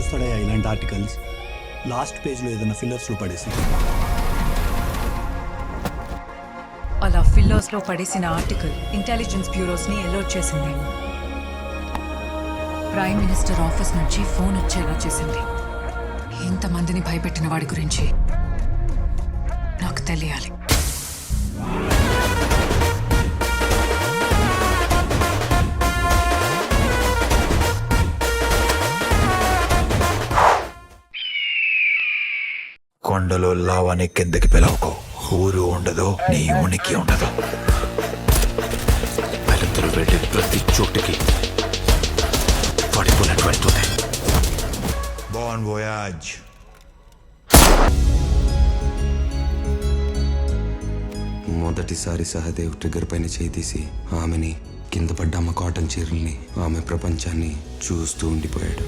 చూస్తాడయ్యా ఇలాంటి articles? Last పేజ్లో ఏదైనా ఫిల్లర్స్లో పడేసి. అలా ఫిల్లర్స్లో పడేసిన ఆర్టికల్ ఇంటెలిజెన్స్ బ్యూరోస్ని అలర్ట్ చేసింది. ప్రైమ్ మినిస్టర్ ఆఫీస్ నుంచి ఫోన్ వచ్చేలా చేసింది. ఇంతమందిని భయపెట్టిన వాడి గురించి నాకు తెలియాలి. కొండలో లావాని కిందకి పిలవకో, ఊరు ఉండదు, నీ ఉనికి ఉండదు. వెలుతురు వెళ్ళి ప్రతి చోటుకి పడిపోయినట్టు వెళ్తుంది. బాన్ వోయాజ్. మొదటిసారి సహదేవ్ ట్రిగ్గర్ పైన చేయి తీసి ఆమెని కింద పడ్డ అమ్మ కాటన్ చీరల్ని, ఆమె ప్రపంచాన్ని చూస్తూ ఉండిపోయాడు.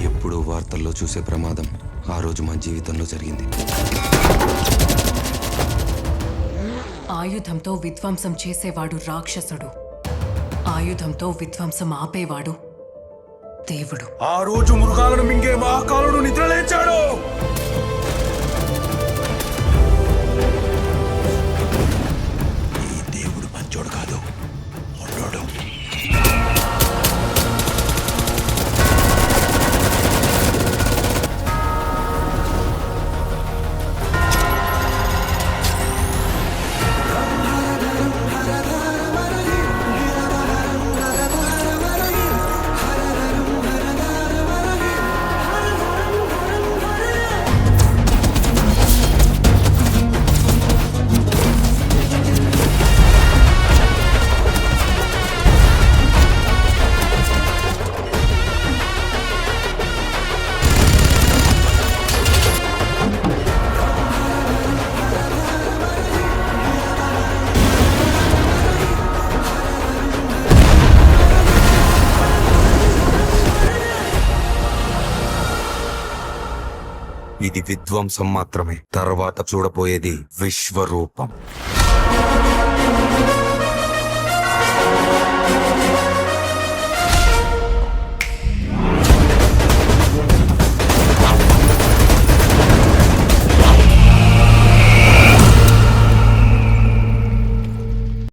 ఎప్పుడూ వార్తల్లో చూసే ప్రమాదం ఆ రోజు మా జీవితంలో జరిగింది. ఆయుధంతో విధ్వంసం చేసేవాడు రాక్షసుడు, ఆయుధంతో విధ్వంసం ఆపేవాడు దేవుడు. ఆ రోజు మృగాలను మింగే మహాకాలుడు నిద్రలేచాడు. ఈ దేవుడు మంచోడు కాదు, ఉండోడు. ఇది విధ్వంసం మాత్రమే. తర్వాత చూడబోయేది విశ్వరూపం.